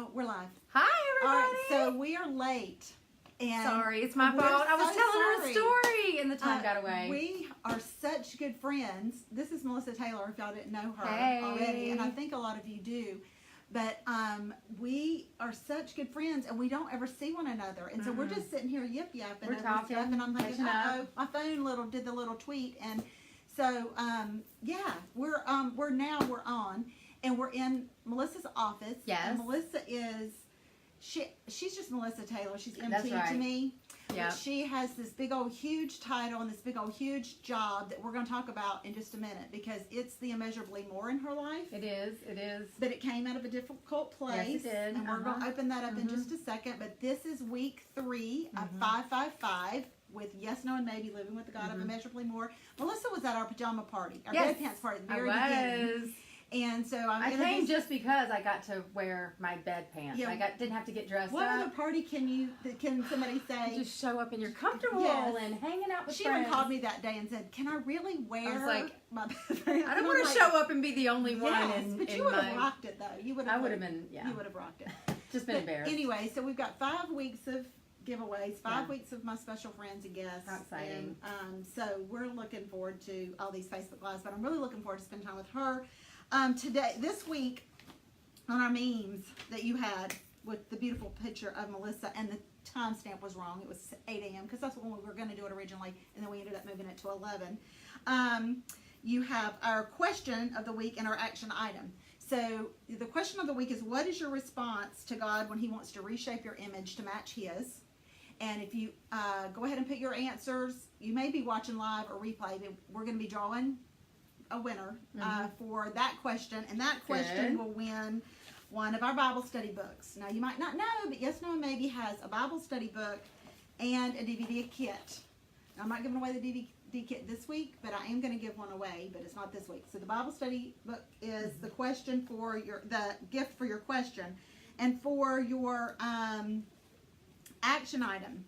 Oh, we're live. Hi, All everybody. right, so we are late. And sorry, it's my fault. I was telling her a story and the time got away. We are such good friends. This is Melissa Taylor, if y'all didn't know her Hey. already, and I think a lot of you do. But we are such good friends, and we don't ever see one another. And so we're just sitting here yip-yapping We're over talking, stuff, and I'm thinking, catching up. uh-oh, my phone did the little tweet. And so, yeah, we're on, and we're in Melissa's office. Yes. And Melissa is... She's just Melissa Taylor. She's MT That's right. to me. Yeah. She has this big old huge title and this big old huge job that we're going to talk about in just a minute because it's the immeasurably more in her life. It is. It is. But it came out of a difficult place. Yes, it did. And we're going to open that up in just a second. But this is week 3 of 555 with Yes, No, and Maybe, Living with the God of Immeasurably More. Melissa was at our pajama party, our Yes, bedpants party at the I very beginning. was. And so I came just because I got to wear my bed pants. Yeah. Didn't have to get dressed What up. other party can somebody say? Just show up and you're comfortable Yes. and hanging out with She friends. even called me that day and said, "Can I really wear?" I was like, my I don't want to show up and be the only one. Yes, in, but in you would my, have rocked it though. I would have been. Yeah. You would have rocked it. Just been embarrassed. Anyway, so we've got 5 weeks of giveaways, 5 Yeah. weeks of my special friends and guests. How exciting. And so we're looking forward to all these Facebook Lives, but I'm really looking forward to spending time with her. This week, on our memes that you had with the beautiful picture of Melissa, and the timestamp was wrong. It was 8 a.m. because that's when we were going to do it originally, and then we ended up moving it to 11. You have our question of the week and our action item. So the question of the week is, what is your response to God when He wants to reshape your image to match His? And if you go ahead and put your answers, you may be watching live or replay, but we're going to be drawing a winner for that question, and that question will win one of our Bible study books. Now, you might not know, but Yes, No, and Maybe has a Bible study book and a DVD kit. Now, I'm not giving away the DVD kit this week, but I am going to give one away, but it's not this week. So the Bible study book is the question for the gift for your question. And for your action item,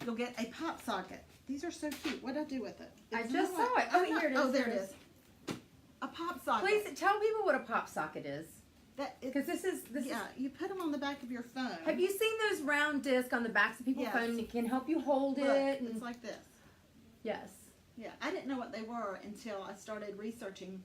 you'll get a pop socket. These are so cute. What did I do with it? I just saw it. Oh, here it is. Oh, there it is. A pop socket. Please tell people what a pop socket is. Because this is you put them on the back of your phone. Have you seen those round discs on the backs of people's phones? It can help you hold it. It's like this. Yes. Yeah, I didn't know what they were until I started researching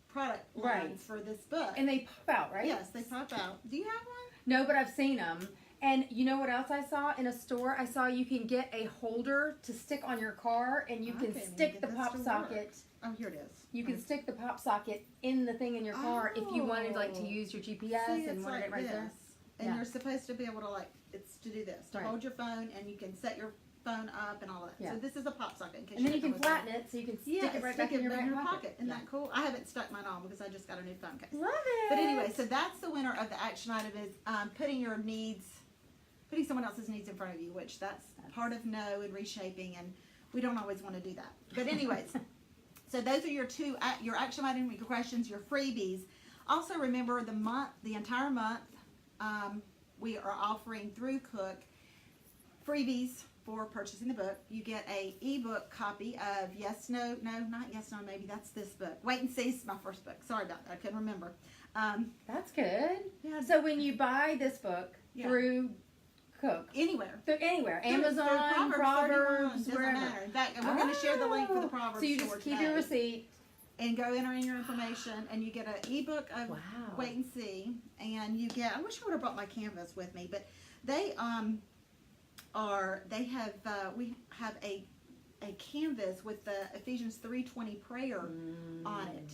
product lines for this book. And they pop out, right? Yes, they pop out. Do you have one? No, but I've seen them. And you know what else I saw in a store? I saw you can get a holder to stick on your car, and you can stick the pop socket. Oh, here it is. You can stick the pop socket in the thing in your car if you wanted to use your GPS and wanted it right there. And you're supposed to be able to it's to do this. To hold your phone, and you can set your phone up and all that. Yeah. So this is a pop socket. In case and then you can flatten it so you can stick it right back in your back pocket. Isn't that cool? I haven't stuck mine on because I just got a new phone case. Love it. But anyway, so that's the winner of the action item is putting someone else's needs in front of you, which that's part of no and reshaping, and we don't always want to do that. But anyways, so those are your action item, your questions, your freebies. Also remember the entire month, we are offering through Cook freebies for purchasing the book. You get a ebook copy of Yes, No, not Yes, No, Maybe. That's this book. Wait and See is my first book. Sorry about that. I couldn't remember. That's good. Yeah. So when you buy this book through Cook. Anywhere. Amazon, Proverbs, wherever. Matter. In fact, we're going to share the link for the Proverbs. So you just keep your receipt. And go enter in your information, and you get an ebook of Wait and See, and you get, I wish I would have brought my canvas with me, but we have a canvas with the Ephesians 3:20 prayer on it.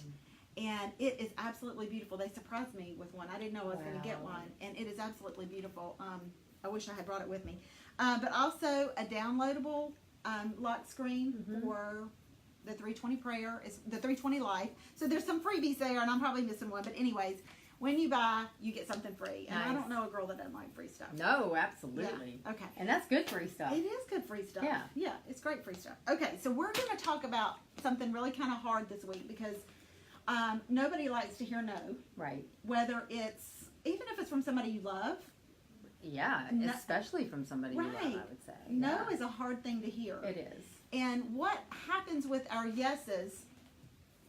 And it is absolutely beautiful. They surprised me with one. I didn't know I was going to get one, and it is absolutely beautiful. I wish I had brought it with me. But also a downloadable lock screen for the 320 prayer, is the 320 life. So there's some freebies there, and I'm probably missing one. But anyways, when you buy, you get something free. And I don't know a girl that doesn't like free stuff. No, absolutely. Yeah. Okay. And that's good free stuff. It is good free stuff. Yeah. Yeah, it's great free stuff. Okay, so we're going to talk about something really kind of hard this week because nobody likes to hear no. Right. Whether even if it's from somebody you love. Yeah, especially from somebody you love, I would say. No is a hard thing to hear. It is. And what happens with our yeses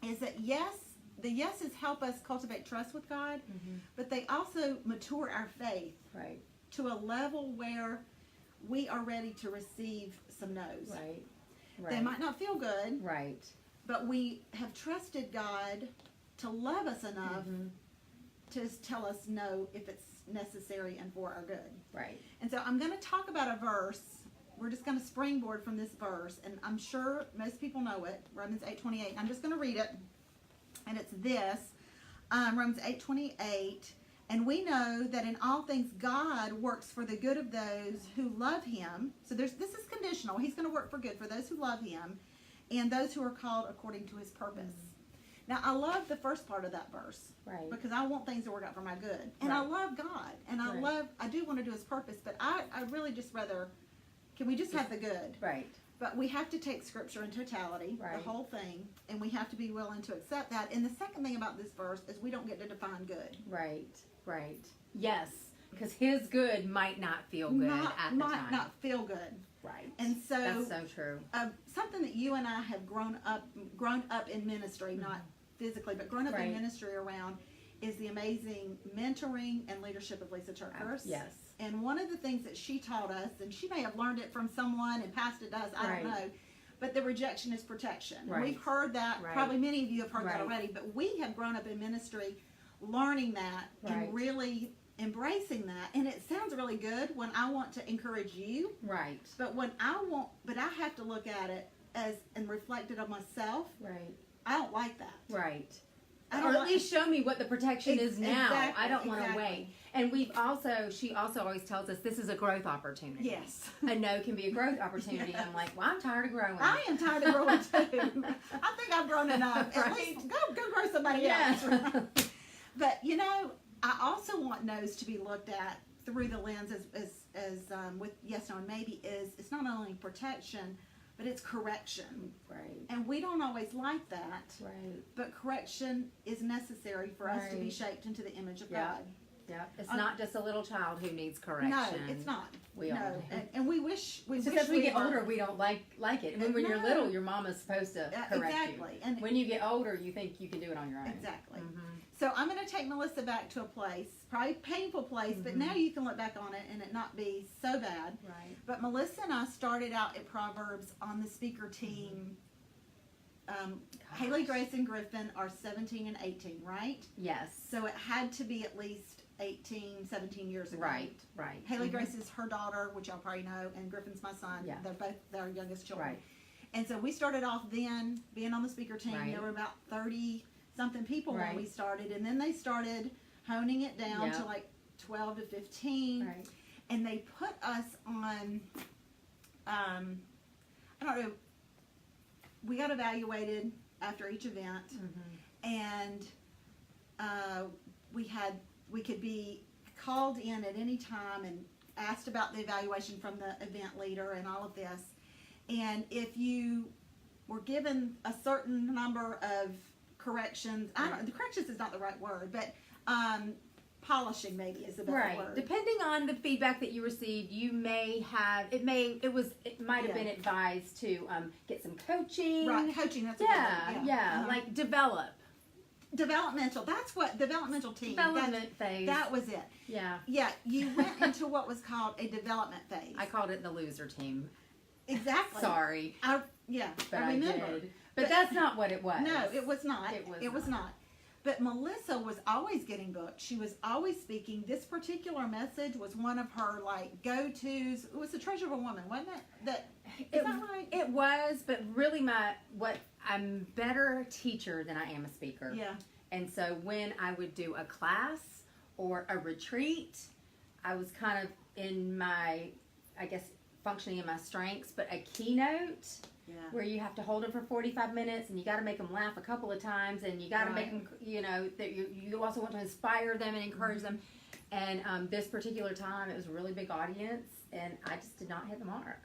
is that yes the yeses help us cultivate trust with God, Mm-hmm. but they also mature our faith Right. to a level where we are ready to receive some no's. Right. They Right. might not feel good, Right. but we have trusted God to love us enough Mm-hmm. to tell us no if it's necessary and for our good. Right. And so I'm going to talk about a verse. We're just going to springboard from this verse, and I'm sure most people know it, Romans 8:28. I'm just going to read it, and it's this, Romans 8:28. And we know that in all things God works for the good of those who love Him. So this is conditional. He's going to work for good for those who love Him, and those who are called according to His purpose. Now, I love the first part of that verse. Right. Because I want things to work out for my good. And I Right. love God. And Right. I do want to do His purpose. But I really just rather, can we just have the good? Right. But we have to take Scripture in totality, Right. the whole thing. And we have to be willing to accept that. And the second thing about this verse is we don't get to define good. Right. Right. Yes. Because His good might not feel good at the might time. not feel good. Right. And so That's so true. something that you and I have grown up in ministry, not physically, but grown up in Right. ministry around, is the amazing mentoring and leadership of Lisa Turkhurst. Yes. And one of the things that she taught us, and she may have learned it from someone and passed it to us, I Right. don't know, but the rejection is protection. And Right. we've heard that, Right. probably many of you have heard that Right. already, but we have grown up in ministry learning that Right. and really embracing that. And it sounds really good when I want to encourage you, Right. but I have to look at it as and reflect it on myself. Right. I don't like that. Right. I Or don't at like, least show me what the protection is now. Exactly, I don't want to exactly. wait. And she also always tells us this is a growth opportunity. yes. A no can be a growth opportunity. Yes. I'm like, well, I'm tired of growing. I am tired of growing too. I think I've grown enough. At Right. least go grow somebody Yes. else. But I also want no's to be looked at through the lens as with yes, no, and maybe it's not only protection, but it's correction. Right. And we don't always like that, Right. but correction is necessary for us to be Right. shaped into the image of Yeah. God. Yeah. It's not just a little child who needs correction. No, it's not. We all No, do. and we wish It's just as we get older, we don't like it. And when you're No. little, your mama's supposed to correct exactly. you. And When you get older, you think you can do it on your own. exactly. Mhm. So I'm going to take Melissa back to a place, probably painful place, but now you can look back on it and it not be so bad. Right. But Melissa and I started out at Proverbs on the speaker team. Haley, Grace, and Griffin are 17 and 18, right? Yes. So it had to be at least 18, 17 years ago. Right. Right. Haley Mhm. Grace is her daughter, which y'all probably know, and Griffin's my son. Yeah. They're both our youngest children. Right. And so we started off then being on the speaker team. Right. There were about 30-something people when Right. we started. And then they started honing it down Yeah. to like 12 to 15. Right. And they put us on, I don't know, we got evaluated after each event. Mhm. And we could be called in at any time and asked about the evaluation from the event leader and all of this. And if you were given a certain number of corrections, the corrections is not the right word, but polishing maybe is the better Right. word. Depending on the feedback that you received, you may have it might have Yeah. been advised to get some coaching. Right, coaching, that's a Yeah, good word. yeah. Uh-huh. Like develop. Developmental, that's what, developmental team. Development phase. That was it. Yeah. Yeah, you went into what was called a development phase. I called it the loser team. Exactly. Sorry. I But I remember. did. But that's not what it was. No, it was not. It was not. But Melissa was always getting booked. She was always speaking. This particular message was one of her like go-tos. It was the treasure of a woman, wasn't it? Is that right? It was, but really I'm better teacher than I am a speaker. Yeah. And so when I would do a class or a retreat, I was kind of in my, I guess, functioning in my strengths, but a keynote Yeah. where you have to hold them for 45 minutes and you got to make them laugh a couple of times and you got to make them, that you also want to inspire them and encourage them. And this particular time, it was a really big audience and I just did not hit the mark.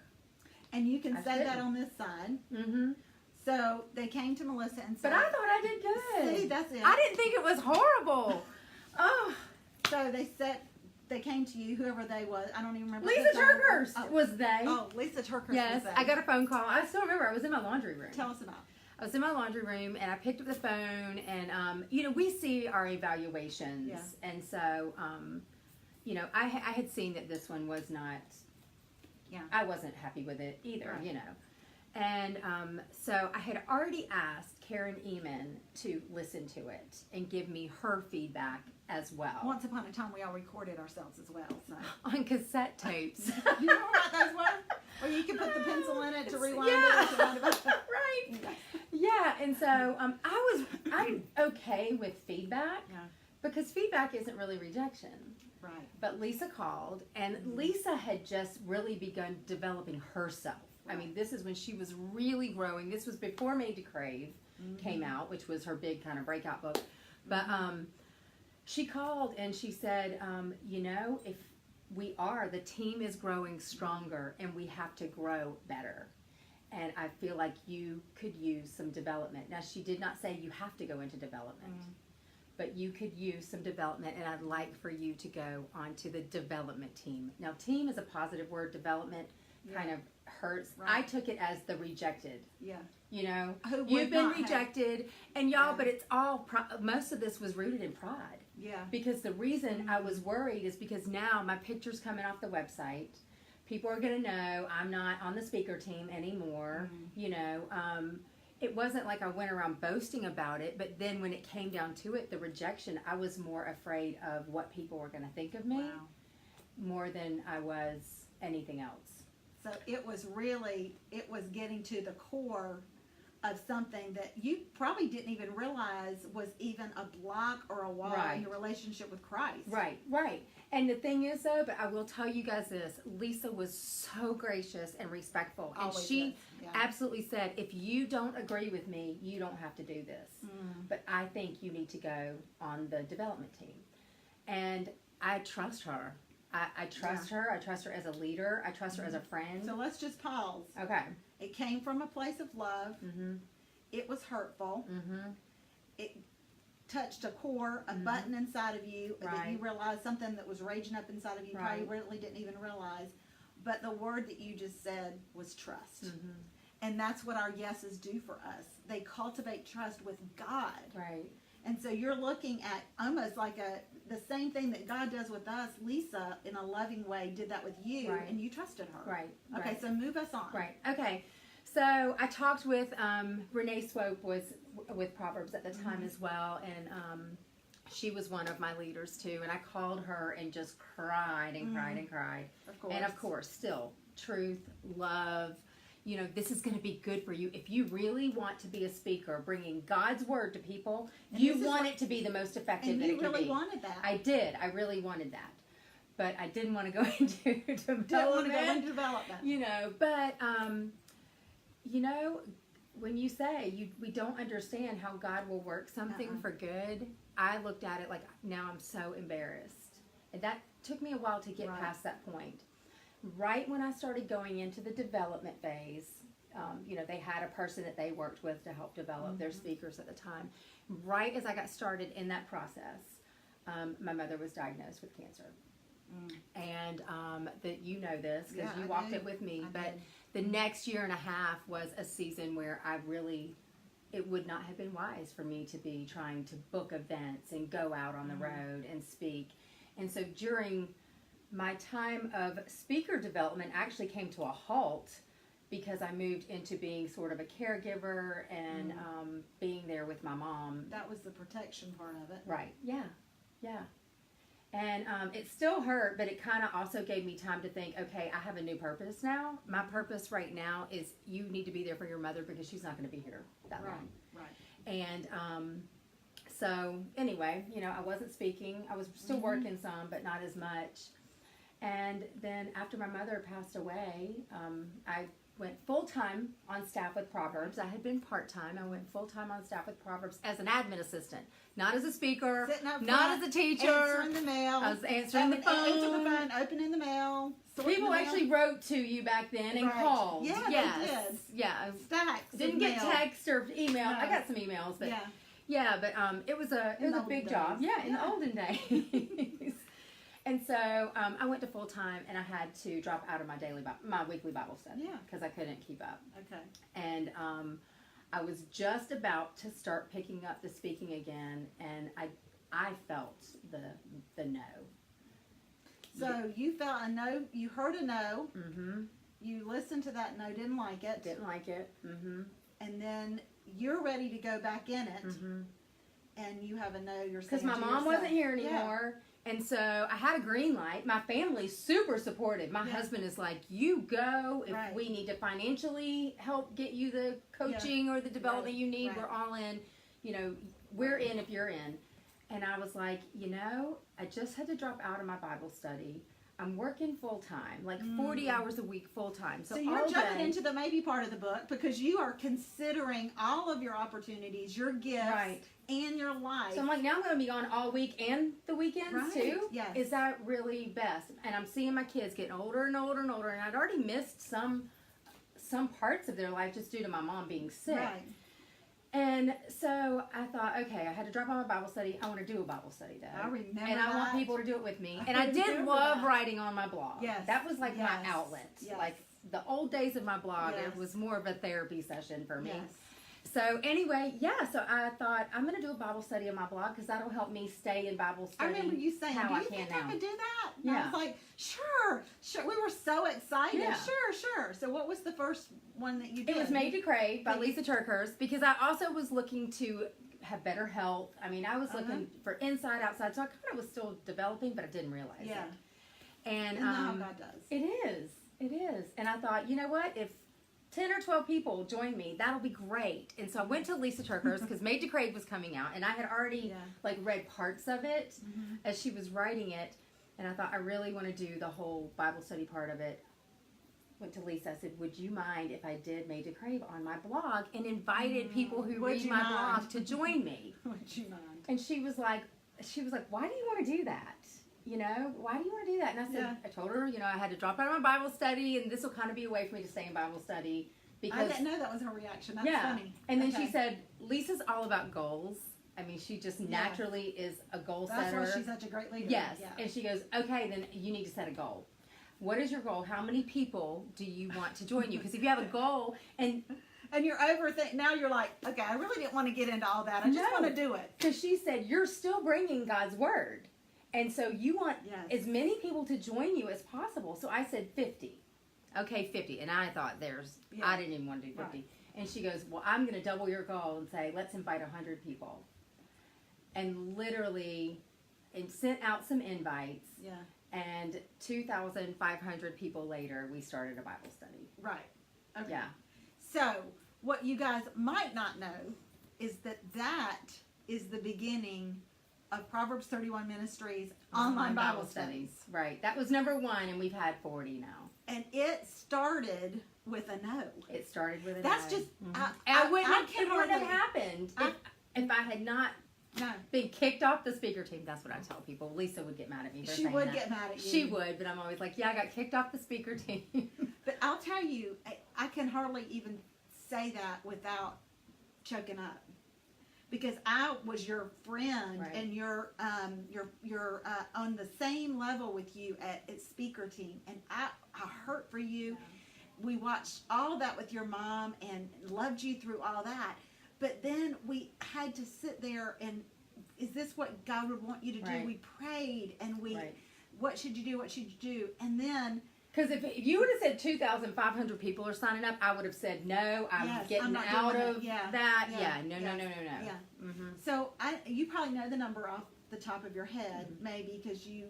And you can I say that didn't. on this side. Mm-hmm. So they came to Melissa and said, But I thought I did good. See, that's it. I didn't think it was horrible. Oh, So they came to you, whoever they was. I don't even remember. Lisa the name. Turkhurst was they. Oh, Lisa Turkhurst Yes, was I they. got a phone call. I still remember. I was in my laundry room. Tell us about. I was in my laundry room and I picked up the phone and, you know, we see our evaluations. Yeah. And so, you know, I had seen that this one was not, I wasn't happy with it either, Right. you know. And so I had already asked Karen Eman to listen to it and give me her feedback as well. Once upon a time, we all recorded ourselves as well. So. On cassette tapes. You know what those were? Or you can put the pencil in it to rewind Yeah. it. Or to Right. Yeah, and so I'm okay with feedback Yeah. because feedback isn't really rejection. Right. But Lisa called, and Lisa had just really begun developing herself. I mean, this is when she was really growing. This was before Made to Crave came out, which was her big kind of breakout book. But she called and she said, you know, if the team is growing stronger and we have to grow better. And I feel like you could use some development. Now, she did not say you have to go into development, but you could use some development, and I'd like for you to go onto the development team. Now, team is a positive word. Development kind of hurts. Right. I took it as the rejected. Yeah. You know, Who would you've been not have- rejected, and y'all, but it's all, most of this was rooted in pride. Yeah. Because the reason I was worried is because now my picture's coming off the website. People are going to know I'm not on the speaker team anymore. You know, it wasn't like I went around boasting about it, but then when it came down to it, the rejection, I was more afraid of what people were going to think of me Wow. more than I was anything else. So it was getting to the core of something that you probably didn't even realize was even a block or a wall in your relationship with Christ. Right, right. And the thing is, though, but I will tell you guys this, Lisa was so gracious and respectful. And Always she is. Yeah. absolutely said, if you don't agree with me, you don't have to do this. But I think you need to go on the development team. And I trust her. I trust her. I trust her as a leader. I trust her as a friend. So let's just pause. Okay. It came from a place of love. It was hurtful. It touched a core, a button inside of you that you realized something that was raging up inside of you probably really didn't even realize. But the word that you just said was trust. And that's what our yeses do for us. They cultivate trust with God. Right. And so you're looking at almost like the same thing that God does with us. Lisa, in a loving way, did that with you, and you trusted her. Right. Okay, so move us on. Right. Okay. So I talked with Renee Swope was with Proverbs at the time as well, and she was one of my leaders too. And I called her and just cried and cried and cried. Of course. And of course, still truth, love. You know, this is going to be good for you. If you really want to be a speaker, bringing God's word to people, And you this is want what- it to be the most effective And that you it can really be. wanted that. I did. I really wanted that. But I didn't want to go into development. Didn't want to go into development. You know, but, you know, when you say we don't understand how God will work something for good, I looked at it like, now I'm so embarrassed. And that took me a while to get past that point. Right when I started going into the development phase, you know, they had a person that they worked with to help develop their speakers at the time. Right as I got started in that process, my mother was diagnosed with cancer. And that you know this because you walked it with me. But the next year and a half was a season where it would not have been wise for me to be trying to book events and go out on the road and speak. And so during my time of speaker development actually came to a halt because I moved into being sort of a caregiver and being there with my mom. That was the protection part of it. Right. Yeah. Yeah. And it still hurt, but it kind of also gave me time to think, okay, I have a new purpose now. My purpose right now is you need to be there for your mother because she's not going to be here that long. Right. And so anyway, you know, I wasn't speaking. I was still working some, but not as much. And then after my mother passed away, I went full-time on staff with Proverbs. I had been part-time. I went full-time on staff with Proverbs as an admin assistant. Not as a speaker, Sitting up not front, as a teacher. Answering the mail. I was answering the phone. Opening the mail. sorting People the mail. actually wrote to you back then and Right. called. Yeah, they yes. did. Yeah. Stacks. Didn't of get mail. text or email. No. I got some emails, but Yeah. yeah, but it was a In the big olden job. days. Yeah, in the Yeah. olden days. And so I went to full time, and I had to drop out of my weekly Bible study. Yeah. because I couldn't keep up. Okay. And I was just about to start picking up the speaking again, and I felt the no. So you felt a no, you heard a no, Mm-hmm. you listened to that no, didn't like it, Didn't like it. Mm-hmm. and then you're ready to go back in it, Mm-hmm. and you have a no, you're saying Because my to mom yourself, wasn't here anymore. And so I had a green light. My family's super supportive. My husband is like, you go. If Right. we need to financially help get you the coaching or the development you need, we're all in. You know, we're in if you're in. And I was like, you know, I just had to drop out of my Bible study. I'm working full time, like 40 hours a week full time. So you're jumping into the maybe part of the book because you are considering all of your opportunities, your gifts, and your life. So I'm like, now I'm going to be gone all week and the weekends too? Yes. Is that really best? And I'm seeing my kids getting older and older and older, and I'd already missed some parts of their life just due to my mom being sick. Right. And so I thought, okay, I had to drop out my Bible study. I want to do a Bible study though. I remember And I want that. people to do it with me. And I did love writing on my blog. Yes. That was like my Yes. outlet. Yes. Like the old days of my blog, Yes. it was more of a therapy session for me. Yes. So anyway, so I thought I'm going to do a Bible study on my blog because that'll help me stay in Bible I study. remember you saying, how do I you can think now. I could do that? And I Yeah. was like, sure. We were so excited. Yeah. Sure. So what was the first one that you did? It was Made to Crave by Lisa Turkhurst because I also was looking to have better health. I mean, I was looking for inside, outside. So I kind of was still developing, but I didn't realize it. And Isn't that how God does? It is. And I thought, you know what? If 10 or 12 people join me, that'll be great. And so I went to Lisa Turkhurst because Made to Crave was coming out, and I had already like read parts of it as she was writing it, and I thought I really want to do the whole Bible study part of it. Went to Lisa. I said, "Would you mind if I did Made to Crave on my blog and invited people who read my blog to join me?" Would you mind? And she was like, "Why do you want to do that? You know, why do you want to do that?" And I said, I told her, you know, I had to drop out of my Bible study, and this will kind of be a way for me to stay in Bible study. Because I didn't know that was her reaction. That's funny. And then she said, Lisa's all about goals. I mean, she just naturally is a goal setter. That's why she's such a great leader. Yes. Yeah. And she goes, okay, then you need to set a goal. What is your goal? How many people do you want to join you? Because if you have a goal and you're overthinking, now you're like, okay, I really didn't want to get into all that. I just want to do it. Because she said, you're still bringing God's word. And so you want as many people to join you as possible. So I said 50. Okay, 50. And I thought I didn't even want to do 50. Right. And she goes, well, I'm going to double your goal and say, let's invite 100 people. And literally, and sent out some invites. Yeah. And 2,500 people later, we started a Bible study. Right. Okay. Yeah. So, what you guys might not know is that is the beginning of Proverbs 31 Ministries online Bible studies. Right. That was number 1, and we've had 40 now. And it started with a no. It started with a no. That's just, it wouldn't have happened if I had not been kicked off the speaker team. That's what I tell people. Lisa would get mad at me for saying that. She would get mad at you. She would, but I'm always like, I got kicked off the speaker team. But I'll tell you, I can hardly even say that without choking up. Because I was your friend and you're on the same level with you at speaker team, and I hurt for you. Yeah. We watched all that with your mom and loved you through all that, but then we had to sit there and, is this what God would want you to do? We prayed and what should you do? What should you do? And then. Because if you would have said 2,500 people are signing up, I would have said, no, I'm getting out of that. No. Yeah. Mm-hmm. So you probably know the number off the top of your head, maybe, because you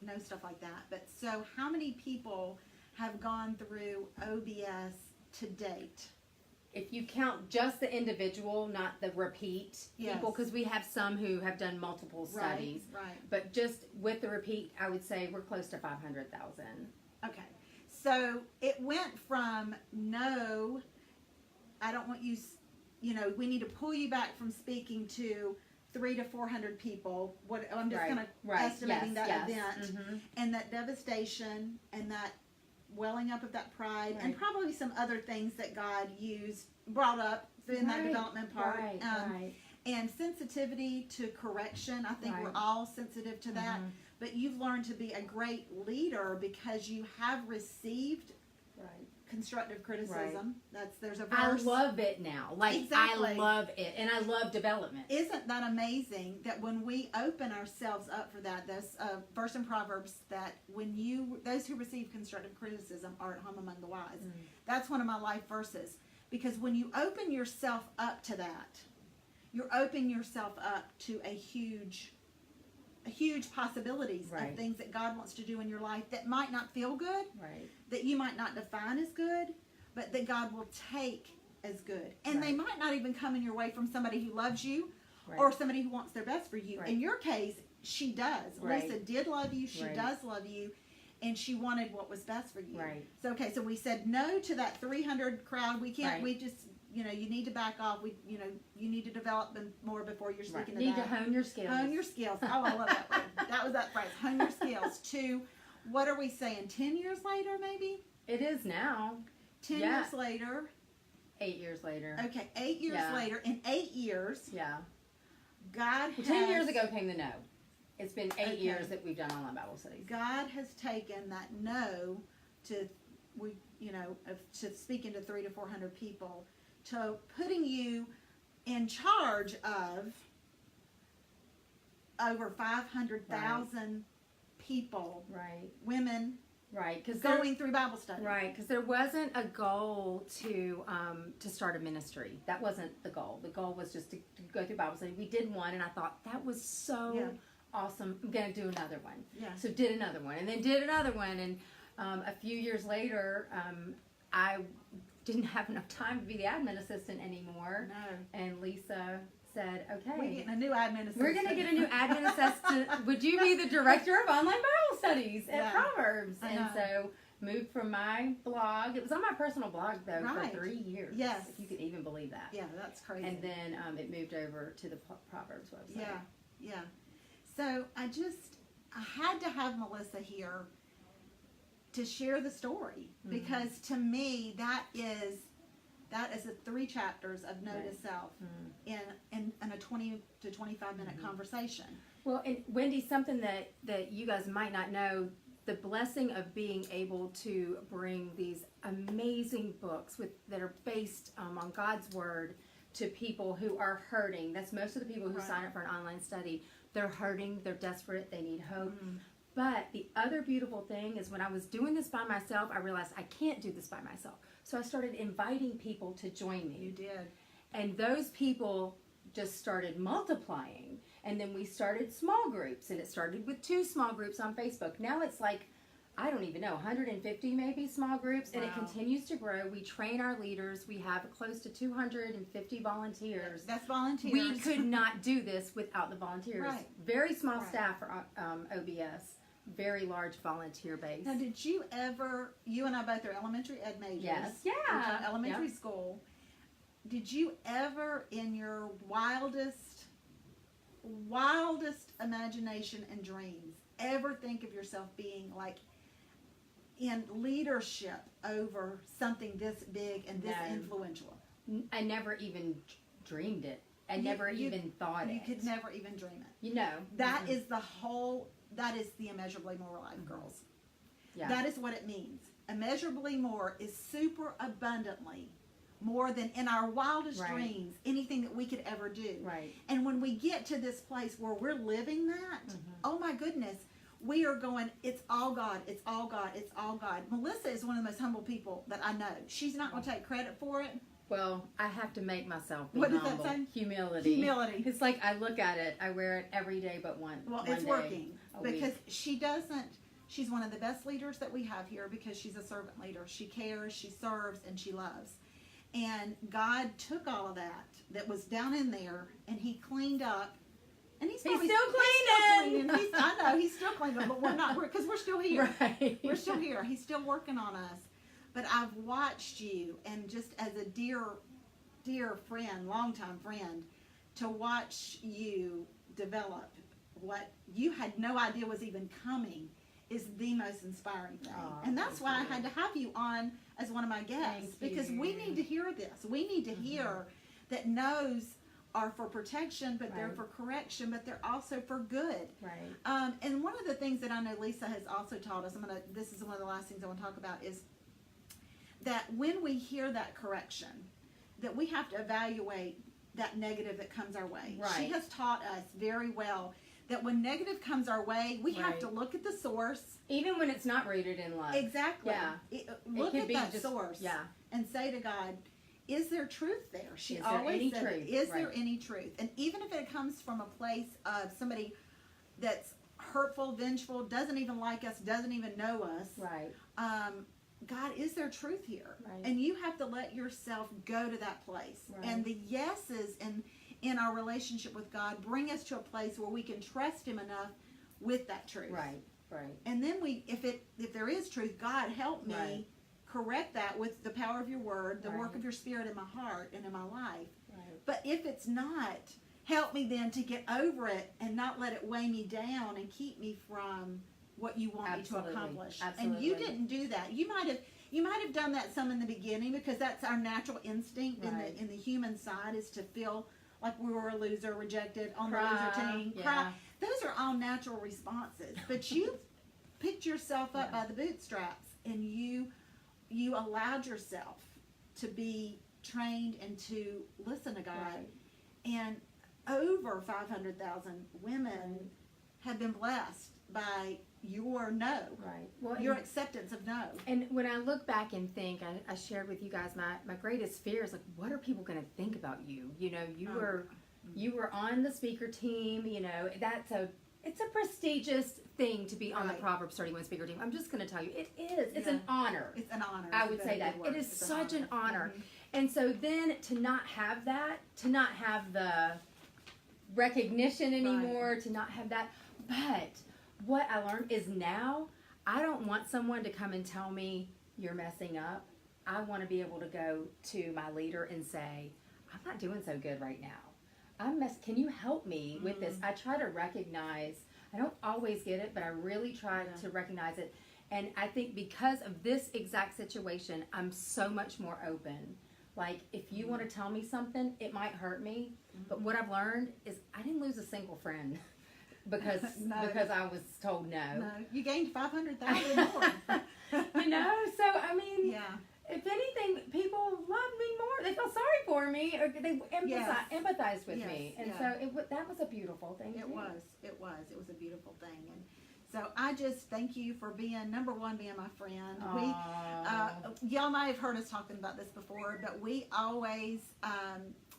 know stuff like that. But so how many people have gone through OBS to date? If you count just the individual, not the repeat people, because we have some who have done multiple studies. Right. But just with the repeat, I would say we're close to 500,000. Okay, so it went from no, I don't want you, we need to pull you back from speaking to 300 to 400 people. I'm just kind of estimating that event and that devastation and that welling up of that pride and probably some other things that God brought up in that development part. And sensitivity to correction. I think we're all sensitive to that. But you've learned to be a great leader because you have received constructive criticism. There's a I verse. love it now. Like, Exactly. I love it. And I love development. Isn't that amazing that when we open ourselves up for that, there's a verse in Proverbs that those who receive constructive criticism are at home among the wise. That's one of my life verses. Because when you open yourself up to that, you're opening yourself up to a huge possibilities of things that God wants to do in your life that might not feel good, that you might not define as good, but that God will take as good. And they might not even come in your way from somebody who loves you or somebody who wants their best for you. In your case, she does. Lisa did love you. She does love you. And she wanted what was best for you. So we said no to that 300 crowd. We can't, we just, you need to back off. You need to develop them more before you're speaking to Need that. to hone your skills. Hone your skills. Oh, I love that word. That was that phrase. Hone your skills. To, what are we saying, 10 years later maybe? It is now. 10 years later. 8 years later. Okay, 8 years later. In 8 years. Yeah. God has. 10 years ago came the no. It's been 8 years that we've done online Bible studies. God has taken that no to speaking to 300 to 400 people, to putting you in charge of over 500,000 people, women, because going through Bible study. Because there wasn't a goal to start a ministry. That wasn't the goal. The goal was just to go through Bible study. We did one, and I thought that was so awesome. I'm going to do another one. So did another one, and then did another one, and a few years later, I didn't have enough time to be the admin assistant anymore. No. And Lisa said, okay. We're getting a new admin assistant. We're going to get a new admin assistant. Would you be the director of online Bible studies at Proverbs? And so moved from my blog. It was on my personal blog, though, for 3 years. Yes. If you could even believe that. Yeah, that's crazy. And then it moved over to the Proverbs website. Yeah. So I had to have Melissa here to share the story, because to me that is the 3 chapters of Know to Self in a 20 to 25 minute conversation. Well, and Wendy, something that you guys might not know, the blessing of being able to bring these amazing books that are based on God's Word to people who are hurting. That's most of the people who sign up for an online study. They're hurting, they're desperate, they need hope. But the other beautiful thing is when I was doing this by myself, I realized I can't do this by myself. So I started inviting people to join me. You did. And those people just started multiplying. And then we started small groups, and it started with 2 small groups on Facebook. Now it's like, I don't even know, 150 maybe small groups, and it continues to grow. We train our leaders. We have close to 250 volunteers. That's volunteers. We could not do this without the volunteers. Very small staff for OBS, very large volunteer base. Now, did you and I both are elementary ed majors. Yes. Elementary school. Did you ever, in your wildest imagination and dreams, ever think of yourself being like in leadership over something this big and this influential? I never even dreamed it. I never even thought it. You could never even dream it. That is the immeasurably more life, girls. That is what it means. Immeasurably more is super abundantly more than in our wildest dreams, anything that we could ever do. And when we get to this place where we're living that, oh my goodness, we are going, it's all God, it's all God, it's all God. Melissa is one of the most humble people that I know. She's not going to take credit for it. Well, I have to make myself be what humble. Does that say? Humility. Humility. It's like I look at it, I wear it every day but one. Well, it's working because she's one of the best leaders that we have here because she's a servant leader. She cares, she serves, and she loves. And God took all of that was down in there, and He cleaned up. And He's still cleaning. I know He's still cleaning, but we're not, because we're still here. We're still here. He's still working on us. But I've watched you, and just as a dear friend, longtime friend, to watch you develop what you had no idea was even coming is the most inspiring thing. And that's why I had to have you on as one of my guests, because we need to hear this. We need to hear that no's are for protection, but they're for correction, but they're also for good. And one of the things that I know Lisa has also taught us, this is one of the last things I want to talk about, is that when we hear that correction, that we have to evaluate that negative that comes our way. Right. She has taught us very well that when negative comes our way, we have Right. to look at the source. Even when it's not rooted in love. Exactly. Yeah. Look could at be that just- source Yeah. and say to God, is there truth there? She Is there always any said, truth? is there Right. any truth? And even if it comes from a place of somebody that's hurtful, vengeful, doesn't even like us, doesn't even know us, Right. God, is there truth here? Right. And you have to let yourself go to that place. Right. And the yeses in our relationship with God bring us to a place where we can trust Him enough with that truth. Right. Right. And then if there is truth, God, help me Right. correct that with the power of your word, the work Right. of your Spirit in my heart and in my life. Right. But if it's not, help me then to get over it and not let it weigh me down and keep me from what you want Absolutely. me to accomplish. Absolutely. And you didn't do that. You might have done that some in the beginning, because that's our natural instinct Right. in the human side, is to feel like we were a loser, rejected, on the Cry. loser team. Yeah. Cry. Those are all natural responses. But you picked yourself up Yeah. by the bootstraps, and you allowed yourself to be trained and to listen to God. Right. And over 500,000 women have been blessed by your no, Right. Well, your acceptance of no. and when I look back and think, I shared with you guys my greatest fear is like, what are people going to think about you? You know, you were on the speaker team. You know, it's a prestigious thing to be on the Right. Proverbs 31 speaker team. I'm just going to tell you, it is. It's Yeah. an honor. It's an honor. I It's would a say very that. good It word. is It's such an honor. Mhm. And so then to not have that, to not have the recognition anymore, to not have that. But what I learned is now I don't want someone to come and tell me you're messing up. I want to be able to go to my leader and say, I'm not doing so good right now. Can you help me with this? I try to recognize, I don't always get it, but I really try to recognize it. And I think because of this exact situation, I'm so much more open. Like, if you want to tell me something, it might hurt me. But what I've learned is I didn't lose a single friend because No. because I was told no. No, you gained 500,000 more. You know, so I mean, Yeah. if anything, people love me more. They feel sorry for me, or they empathize with Yes, me, and yeah. so that was a beautiful thing. It too. was a beautiful thing. And so I just thank you for being, number one, being my friend. Aw. Y'all might have heard us talking about this before, but we always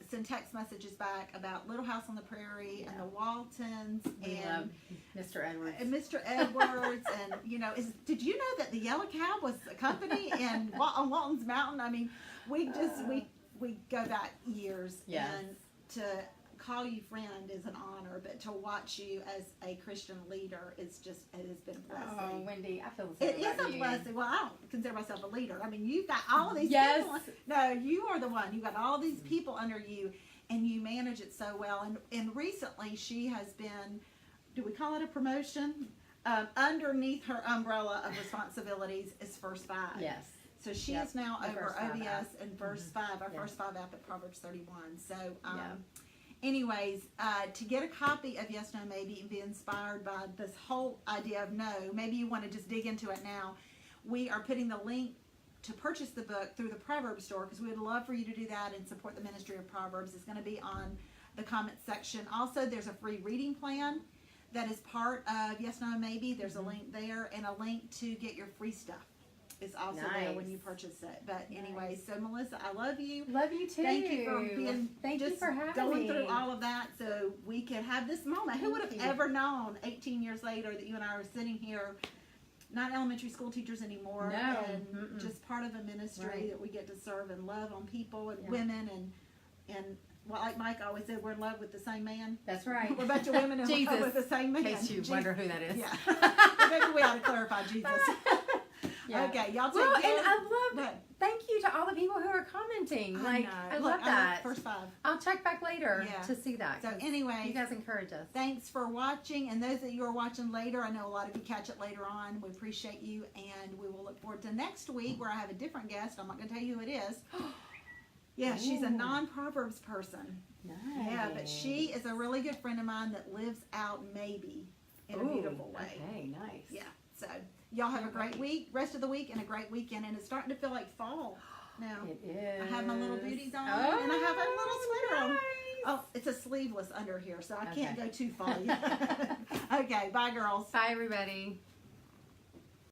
send text messages back about Little House on the Prairie and the Waltons We and love Mr. Edwards. Mr. Edwards. And, you know, did you know that the Yellow Cab was a company on Walton's Mountain? I mean, we go back years. Yes. And to call you friend is an honor, but to watch you as a Christian leader it has been a blessing. Oh, Wendy, I feel the same It is about a you. blessing. Well, I don't consider myself a leader. I mean, you've got all of these Yes. people. No, you are the one. You've got all these people under you, and you manage it so well. And recently, she has been, do we call it a promotion? Underneath her umbrella of responsibilities is First Five. Yes. So she Yep, is now the over First Five ODS app. and Verse 5, our Yeah. First 5 app at Proverbs 31. So, Yeah. anyways, to get a copy of Yes, No, Maybe and be inspired by this whole idea of no, maybe you want to just dig into it now. We are putting the link to purchase the book through the Proverbs store, because we would love for you to do that and support the ministry of Proverbs. It's going to be on the comment section. Also, there's a free reading plan that is part of Yes, No, Maybe. There's a link there, and a link to get your free stuff is also there when Nice. you purchase it. But Nice. anyway, so Melissa, I love you. Love you too. Thank you for being Thank you just for having going me. through all of that so we could have this moment. Who would have Thank you. ever known 18 years later that you and I are sitting here, not elementary school teachers anymore, No. and Mm-mm. just part of a ministry Right. that we get to serve and love on people and Yeah. women and well, like Mike always said, we're in love with the same man. That's right. We're a bunch of women in love Jesus. with the same man. In case you Jesus. wonder who that is. Yeah. Maybe we ought to clarify Jesus. Yeah. Okay, y'all take Well, care. and I love But thank you to all the people who are commenting. Like, I Look, love that. First 5. I'll check back later Yeah. to see that. So 'cause anyway, you guys encourage us. thanks for watching, and those that you are watching later, I know a lot of you catch it later on. We appreciate you, and we will look forward to next week where I have a different guest. I'm not going to tell you who it is. Yeah, she's a Ooh. non-Proverbs person. Nice. Yeah, but she is a really good friend of mine that lives out maybe in a Ooh, beautiful way. Okay, nice. Yeah, so Y'all have a great week, rest of the week, and a great weekend. And it's starting to feel like fall now. It is. I have my little booties on, Oh, and I have a little sweater on. nice. Oh, it's a sleeveless under here, so I can't Okay. go too far yet. Okay, bye, girls. Bye, everybody.